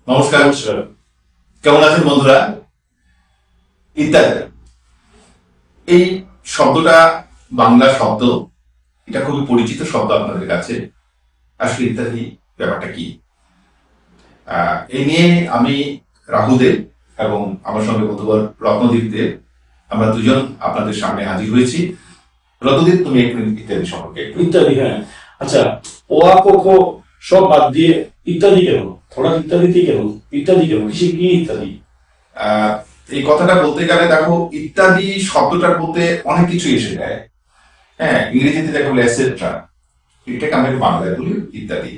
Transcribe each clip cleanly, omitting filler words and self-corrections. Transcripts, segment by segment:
নমস্কার। কেমন আছেন বন্ধুরা? ইত্যাদি এই শব্দটা বাংলা শব্দ, এটা খুবই পরিচিত শব্দ আপনাদের কাছে। আসলে ইত্যাদি ব্যাপারটা কি? এই নিয়ে আমি রাহুদেব এবং আমার সঙ্গে বন্ধুবর রত্নদীপ দেব, আমরা দুজন আপনাদের সামনে হাজির হয়েছি। রত্নদীপ, তুমি একটু ইত্যাদি সম্পর্কে ইত্যাদি। হ্যাঁ, আচ্ছা, ওয়া কোকো সব বাদ দিয়ে ইত্যাদি কেন? থোড়া ইত্যাদিতে কেন ইত্যাদি কেন? কিসে কি ইত্যাদি? এই কথাটা বলতে গেলে দেখো, ইত্যাদি শব্দটার মধ্যে অনেক কিছু এসে যায়। হ্যাঁ, ইংরেজিতে দেখো এটসেট্রা, এটাকে আমরা বাংলায় বলি ইত্যাদি।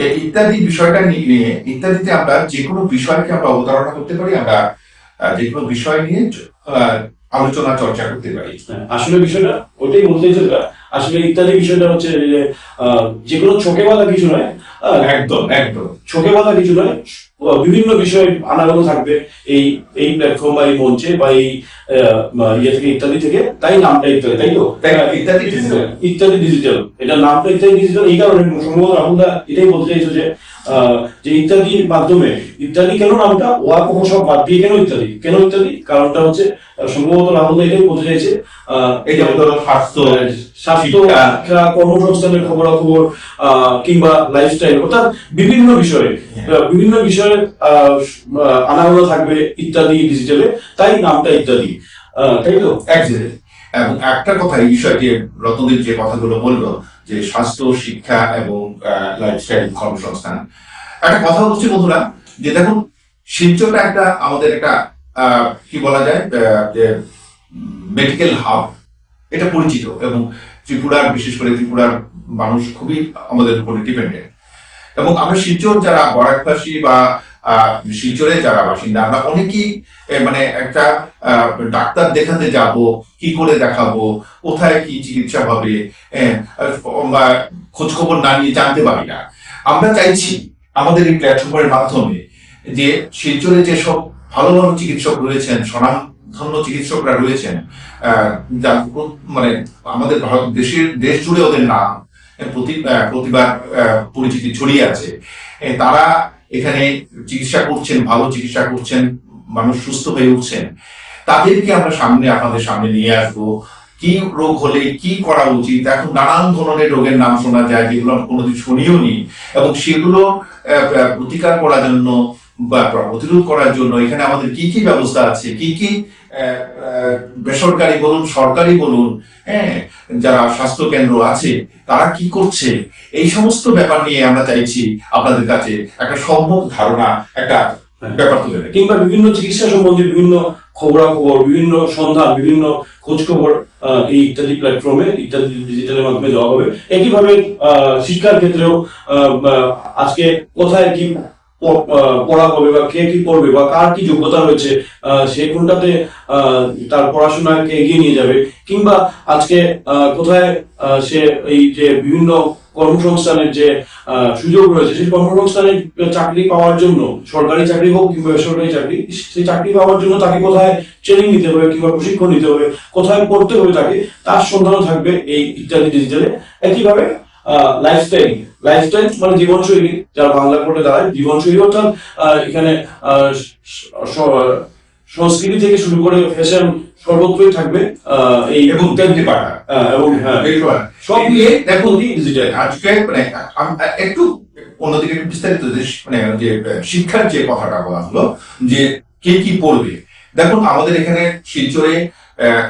এই ইত্যাদি বিষয়টা নিয়ে, ইত্যাদিতে আমরা যে কোনো বিষয়কে আমরা অবতারণা করতে পারি, আমরা যে কোনো বিষয় নিয়ে আলোচনা চর্চা করতে পারি। আসলে বিষয়টা ওইটাই বলতে চাইছে। আসলে ইত্যাদি বিষয়টা হচ্ছে যে কোনো চোখে বাঁধা কিছু নয়। একদম একদম চোখে বাঁধা কিছু নয়, বিভিন্ন বিষয় আনাগত থাকবে এই এই প্ল্যাটফর্ম বা এই মঞ্চে বা এই ইয়ে থেকে, ইত্যাদি থেকে। তাই নামটা ইত্যাদি, তাই তো? ইত্যাদি ডিজিটাল। ইত্যাদি ডিজিটাল, এটা নামটা ইত্যাদি ডিজিটাল এই কারণে সম্ভবত রাহুলদা এটাই বলতে চাইছো যে ইত্যাদির মাধ্যমে, ইত্যাদি কেন নামটা, ওয়া কোকো সব বাদ দিয়ে কেন ইত্যাদি? কেন ইত্যাদি? কারণটা হচ্ছে সম্ভবত রাহুলদা এটাই বলতে চাইছে এই যেমন ধরো স্বাস্থ্য, শিক্ষা, কর্মসংস্থানের খবরাখবর, কিংবা লাইফস্টাইল, অর্থাৎ বিভিন্ন বিষয়ে আনাগত থাকবে ইত্যাদি ডিজিটালে। তাই নামটা ইত্যাদি, তাই তো? একদম। এবং একটা কথা, এই বিষয়টি রত্নদীপ যে কথাগুলো বললো, যে স্বাস্থ্য, শিক্ষা এবং লাইফস্টাইল, কর্মসংস্থান, একটা কথা হচ্ছে বন্ধুরা, যে দেখুন, শিলচরটা একটা আমাদের একটা কি বলা যায়, যে মেডিকেল হাব, এটা পরিচিত। এবং ত্রিপুরার, বিশেষ করে ত্রিপুরার মানুষ খুবই আমাদের উপরে ডিপেন্ডেন্ট। এবং আমরা শিলচর যারা বরাকবাসী বা শিলচরে যারা বাসিন্দা, আমরা অনেকেই মানে একটা ডাক্তার দেখাতে যাব, কি করে দেখাবো, কোথায় কি চিকিৎসা হবে, খোঁজ খবর না নিয়ে জানতে পারি না। আমরা চাইছি আমাদের এই প্ল্যাটফর্মের মাধ্যমে যে শিলচরে যেসব ভালো ভালো চিকিৎসক রয়েছেন, স্বনামধন্য চিকিৎসকরা রয়েছেন, মানে আমাদের ভারত দেশ জুড়ে ওদের নাম প্রতিবার পরিচিতি ছড়িয়ে আছে, তারা এখানে চিকিৎসা করছেন, ভালো চিকিৎসা করছেন, মানুষ সুস্থ হয়ে উঠছেন। তাদেরকে আমরা আপনাদের সামনে নিয়ে আসবো। কি রোগ হলে কি করা উচিত, এখন নানান ধরনের রোগের নাম শোনা যায় যেগুলো আমরা কোনোদিন শুনিও নি, এবং সেগুলো প্রতিকার করার জন্য বা প্রতিরোধ করার জন্য এখানে আমাদের কি কি ব্যবস্থা আছে, কি কি বেসরকারি বলুন, সরকারি বলুন, হ্যাঁ, যারা স্বাস্থ্য কেন্দ্র আছে তারা কি করছে, এই সমস্ত ব্যাপার নিয়ে আমরা চাইছি আপনাদের কাছে একটা সম্যক ধারণা, একটা ব্যাপার তুলে দেয়, কিংবা বিভিন্ন চিকিৎসা সম্বন্ধে বিভিন্ন খবরাখবর, বিভিন্ন সন্ধান, বিভিন্ন খোঁজ খবর এই ইত্যাদি প্ল্যাটফর্মে, ইত্যাদি ডিজিটালের মাধ্যমে দেওয়া হবে। একইভাবে শিক্ষার ক্ষেত্রেও আজকে কোথায় কি পড়া হবে, বা কে কি করবে, বা কার কি যোগ্যতা রয়েছে, সেই কোনটাতে তার পড়াশোনাকে এগিয়ে নিয়ে যাবে, কিংবা আজকে কোথায় সে এই যে বিভিন্ন কর্মসংস্থানের যে সুযোগ রয়েছে, সেই কর্মসংস্থানের চাকরি পাওয়ার জন্য, সরকারি চাকরি হোক কিংবা বেসরকারি চাকরি, সেই চাকরি পাওয়ার জন্য তাকে কোথায় ট্রেনিং নিতে হবে কিংবা প্রশিক্ষণ নিতে হবে, কোথায় পড়তে হবে তাকে, তার সন্ধানও থাকবে এই ইত্যাদি ডিজিটালে। একইভাবে লাইফস্টাইল মানে জীবনশৈলী, যারা বাংলা পড়ে দাঁড়ায় জীবনশৈলী, অর্থাৎ এখানে সংস্কৃতি থেকে শুরু করে ফ্যাশন সর্বত্রই থাকবে এই, এবং এবং সব মিলিয়ে দেখুন ডিজিটাল। আজকে মানে একটু অন্যদিকে একটু বিস্তারিত মানে যে শিক্ষার যে কথাটা বলা হলো, যে কে কি পড়বে, দেখুন আমাদের এখানে শিলচরে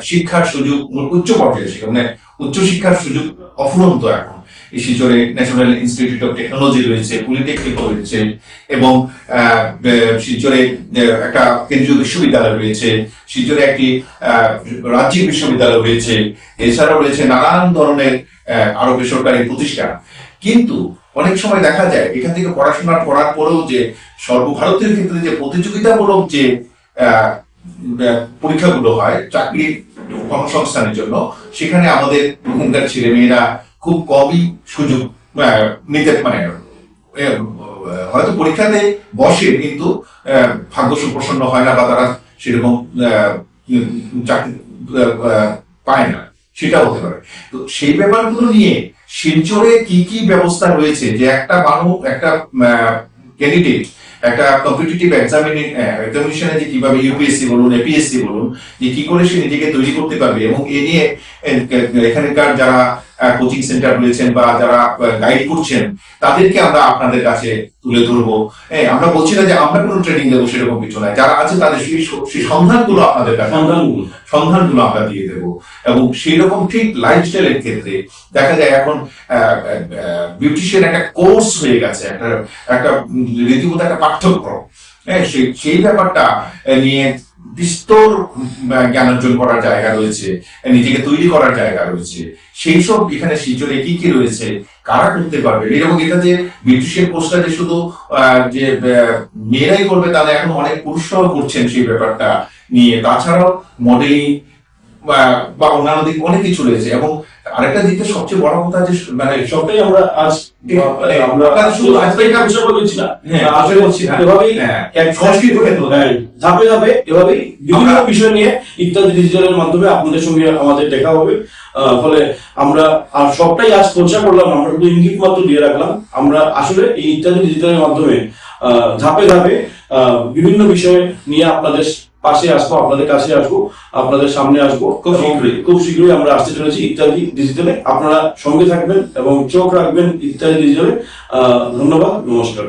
শিক্ষার সুযোগ, উচ্চ পর্যায়ে শিক্ষা মানে উচ্চশিক্ষার সুযোগ অফুরন্ত। এখন এই শিলচরে ন্যাশনাল ইনস্টিটিউট অফ টেকনোলজি রয়েছে, পলিটেকনিক রয়েছে, এবং শিলচরে একটা কেন্দ্রীয় বিশ্ববিদ্যালয় রয়েছে, শিলচরে একটি রাজ্যিক বিশ্ববিদ্যালয় রয়েছে, এছাড়াও রয়েছে নানান ধরনের আরো বেসরকারি প্রতিষ্ঠান। কিন্তু অনেক সময় দেখা যায় এখান থেকে পড়াশোনা করার পরেও যে সর্বভারতীয় ক্ষেত্রে যে প্রতিযোগিতামূলক যে পরীক্ষাগুলো হয় চাকরির কর্মসংস্থানের জন্য, সেখানে আমাদের এখানকার ছেলে মেয়েরা খুব কমই সুযোগ নিতে, মানে হয়তো পরীক্ষাতে বসে কিন্তু ভাগ্য সুপ্রসন্ন হয় না, বা তারা সেরকম চাকরি পায় না, সেটা হতে পারে। তো সেই ব্যাপারগুলো নিয়ে শিলচরে কি কি ব্যবস্থা রয়েছে, যে একটা মানুষ, একটা ক্যান্ডিডেট একটা কম্পিটিটিভ এক্সামিনেশনে যে কিভাবে ইউপিএসসি বলুন, এপিএসসি বলুন, যে কি করে সে নিজেকে তৈরি করতে পারবে, এবং এ নিয়ে এখানকার যারা কোচিং সেন্টার রয়েছেন বা যারা গাইড করছেন তাদেরকে আমরা আপনাদের কাছে তুলে ধরবো। হ্যাঁ, আমরা বলছি না যে আমরা কোনো ট্রেনিং দেবো, সেরকম কিছু নয়। যারা আছে তাদের সেই সন্ধানগুলো আপনাদের কাছে সন্ধানগুলো আমরা দিয়ে দেবো। এবং সেই রকম ঠিক লাইফস্টাইলের ক্ষেত্রে দেখা যায় এখন বিউটিশিয়ান একটা কোর্স হয়ে গেছে, একটা রীতিমতো একটা পাঠ্যক্রম। হ্যাঁ, সেই ব্যাপারটা নিয়ে বিস্তর জ্ঞান অর্জন করার জায়গা রয়েছে, নিজেকে তৈরি করার জায়গা রয়েছে। সেই সব এখানে শিলচরে কি কি রয়েছে, কারা করতে পারবে, এরকম এটা যে বিউটিশিয়ান কোর্সটা যে শুধু যে মেয়েরাই করবে তা না, এখন অনেক পুরুষরাও করছেন সেই ব্যাপারটা নিয়ে। তাছাড়াও মডেলিং বা অন্যান্য দিক অনেক কিছু রয়েছে। এবং আরেকটা দিকে সবচেয়ে বড় কথা যে মানে সবটাই আমরা আজ আমরা শুধু আজকে এটা বিষয় বলছি না, আসলে বলছি না, এভাবেই এক সংস্কৃত ক্ষেত্র ধাপে ধাপে এভাবেই বিভিন্ন বিষয় নিয়ে ইত্যাদি ডিজিটালের মাধ্যমে আপনাদের সঙ্গে আমাদের দেখা হবে। ফলে আমরা আর সবটাই আজ চর্চা করলাম, আমরা শুধু ইঙ্গিত মাত্র দিয়ে রাখলাম। আমরা আসলে এই ইত্যাদি ডিজিটালের মাধ্যমে ধাপে ধাপে বিভিন্ন বিষয় নিয়ে আপনাদের পাশে আসবো, আপনাদের কাছে আসবো, আপনাদের সামনে আসবো খুব শীঘ্রই আমরা আসতে চলেছি ইত্যাদি ডিজিটালে। আপনারা সঙ্গে থাকবেন এবং চোখ রাখবেন ইত্যাদি ডিজিটালে। ধন্যবাদ, নমস্কার।